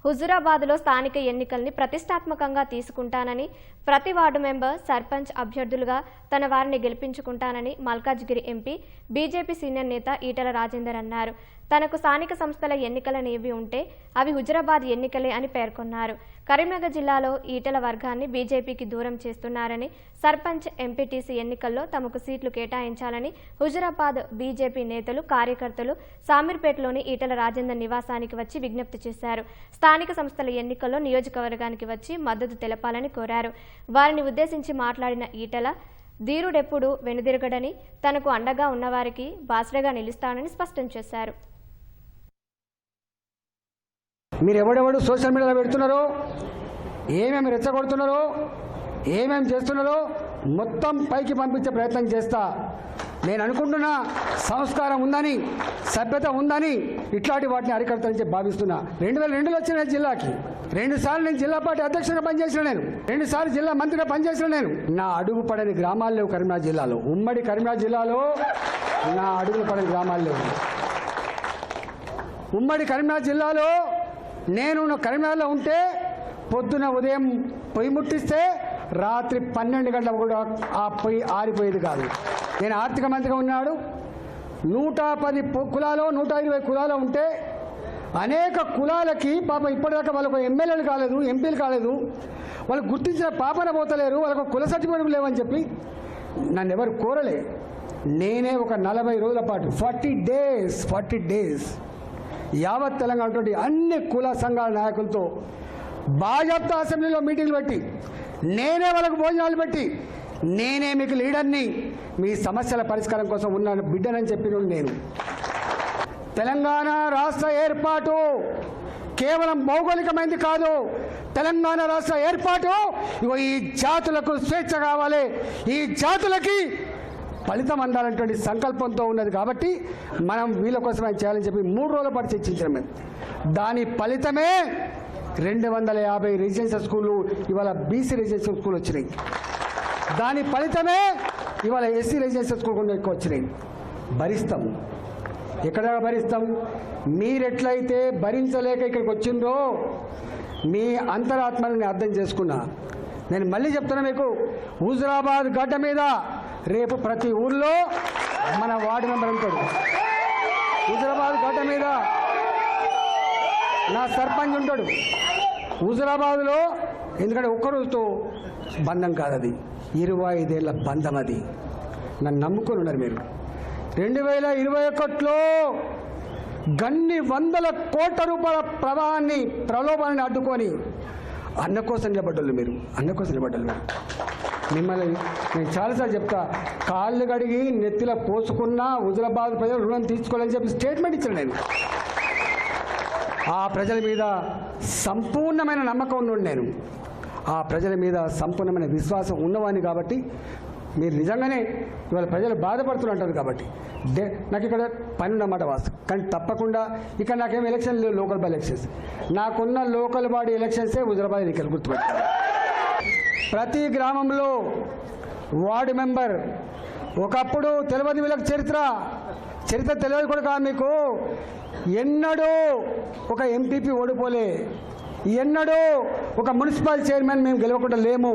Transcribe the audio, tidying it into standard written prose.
హుజూరాబాద్లో స్థానిక ఎన్నికల్ని ప్రతిష్టాత్మకంగా తీసుకుంటానని, ప్రతి వార్డు మెంబర్, సర్పంచ్ అభ్యర్థులుగా తన వారిని గెలిపించుకుంటానని మల్కాజ్గిరి ఎంపీ, బీజేపీ సీనియర్ నేత ఈటెల రాజేందర్ అన్నారు. తనకు స్థానిక సంస్థల ఎన్నికలనేవి ఉంటే అవి హుజూరాబాద్ ఎన్నికలే అని పేర్కొన్నారు. కరీంనగర్ జిల్లాలో ఈటెల వర్గాన్ని బీజేపీకి దూరం చేస్తున్నారని, సర్పంచ్, ఎంపీటీసీ ఎన్నికల్లో తమకు సీట్లు కేటాయించాలని హుజూరాబాద్ బీజేపీ నేతలు, కార్యకర్తలు సామీర్పేటలోని ఈటెల రాజేందర్ నివాసానికి వచ్చి విజ్ఞప్తి చేశారు. స్థానిక సంస్థల ఎన్నికల్లో నియోజకవర్గానికి వచ్చి మద్దతు తెలపాలని కోరారు. వారిని ఉద్దేశించి మాట్లాడిన ఈటెల, ధీరుడెప్పుడు వెనుదిరగడని, తనకు అండగా ఉన్నవారికి బాసటగా నిలుస్తానని స్పష్టం చేశారు. మీరు ఎవడెవడు సోషల్ మీడియాలో పెడుతున్నారో, ఏమేమి రెచ్చగొడుతున్నారో, ఏమేమి చేస్తున్నారో మొత్తం పైకి పంపించే ప్రయత్నం చేస్తా. నేను అనుకుంటున్నా సంస్కారం ఉందని, సభ్యత ఉందని ఇట్లాంటి వాటిని అరికడతానని చెప్పి భావిస్తున్నా. 2002లో వచ్చిన జిల్లాకి 2 సార్లు నేను జిల్లా పార్టీ అధ్యక్షుడిగా పనిచేసిన, నేను 2 సార్లు జిల్లా మంత్రిగా పనిచేసిన. నేను నా అడుగు పడని గ్రామాలు లేవు కరీంనగర్ జిల్లాలో. ఉమ్మడి కరీంనగర్ జిల్లాలో నా అడుగులు పడని గ్రామాలు లేవు. ఉమ్మడి కరీంనగర్ జిల్లాలో నేను కరీంనగర్లో ఉంటే పొద్దున ఉదయం పొయ్యి ముట్టిస్తే రాత్రి 12 గంటలకు కూడా ఆ పొయ్యి ఆరిపోయేది కాదు. నేను ఆర్థిక మంత్రిగా ఉన్నాడు. 110 కులాలు, 120 కులాలు ఉంటే అనేక కులాలకి పాపం ఇప్పటిదాకా వాళ్ళకు ఎమ్మెల్యేలు కాలేదు, ఎంపీలు కాలేదు, వాళ్ళు గుర్తించిన పాపన పోతలేరు, వాళ్ళకు కుల సర్టిఫికేట్ లేవని చెప్పి నన్ను ఎవరు కోరలే. నేనే ఒక 40 రోజుల పాటు 40 డేస్ యావత్ తెలంగాణ అన్ని కుల సంఘాల నాయకులతో భాజపా అసెంబ్లీలో మీటింగ్లు పెట్టి, నేనే వాళ్ళకు భోజనాలు పెట్టి, నేనే మీకు లీడర్ని, మీ సమస్యల పరిష్కారం కోసం ఉన్న బిడ్డనని చెప్పిన నేను. తెలంగాణ రాష్ట్ర ఏర్పాటు కేవలం భౌగోళికమైంది కాదు. తెలంగాణ రాష్ట్ర ఏర్పాటు ఈ జాతులకు స్వేచ్ఛ కావాలి, ఈ జాతులకి ఫలితం అందాలనేటువంటి సంకల్పంతో ఉన్నది. కాబట్టి మనం వీళ్ళ కోసమే చేయాలని చెప్పి 3 రోజుల పాటు చర్చించాం మేము. దాని ఫలితమే 250 రెసిడెన్షియల్ స్కూళ్ళు ఇవాళ బీసీ రెసిడెన్షియల్ స్కూల్ వచ్చినాయి. దాని ఫలితమే ఇవాళ ఎస్సీ రెసిడెన్షియల్ స్కూల్ కూడా ఎక్కువ వచ్చినాయి. భరిస్తాం, ఎక్కడ భరిస్తాం? మీరెట్లయితే భరించలేక ఇక్కడికి వచ్చిండ్రో మీ అంతరాత్మని అర్థం చేసుకున్నా. నేను మళ్ళీ చెప్తున్నా మీకు, హుజూరాబాద్ గడ్డ మీద రేపు ప్రతి ఊళ్ళో మన వార్డు మెంబర్ ఉంటాడు. హుజూరాబాద్ గడ్డ మీద నా సర్పంచ్ ఉంటాడు. హుజూరాబాద్లో ఎందుకంటే ఒక్కరోజుతో బంధం కాదు, అది 25 ఏళ్ల బంధం. అది నన్ను నమ్ముకొని ఉన్నారు మీరు. 2021లో గన్ని వందల కోట్ల రూపాయల ప్రలోభాన్ని అడ్డుకొని అన్న కోసం నిలబడ్డోళ్ళు మీరు, అన్న కోసం నిలబడ్డోళ్ళు మీరు. మిమ్మల్ని నేను చాలాసార్లు చెప్తా, కాళ్ళు కడిగి నెత్తిలో పోసుకున్నా హుజూరాబాద్ ప్రజలు రుణం తీసుకోవాలని చెప్పి స్టేట్మెంట్ ఇచ్చాను నేను. ఆ ప్రజల మీద సంపూర్ణమైన నమ్మకం ఉన్నాను నేను. ఆ ప్రజల మీద సంపూర్ణమైన విశ్వాసం ఉన్నవాడిని. కాబట్టి మీరు నిజంగానే ఇవాళ ప్రజలు బాధపడుతుంటారు. కాబట్టి నాకు ఇక్కడ పని ఉన్నమాట వాస్తవం. కానీ తప్పకుండా ఇక్కడ నాకేం ఎలక్షన్ లేవు, లోకల్ బాడీ ఎలక్షన్స్. నాకున్న లోకల్ బాడీ ఎలక్షన్సే హుజూరాబాద్ ఎన్నికలు. గుర్తుపెట్టాను. ప్రతి గ్రామంలో వార్డు మెంబర్, ఒకప్పుడు తెలియదు వీళ్ళకి చరిత్ర తెలియదు కూడా కాదు మీకు. ఎన్నడూ ఒక ఎంపీపీ ఓడిపోలే, ఎన్నడూ ఒక మున్సిపల్ చైర్మన్ మేము గెలవకుండా లేము.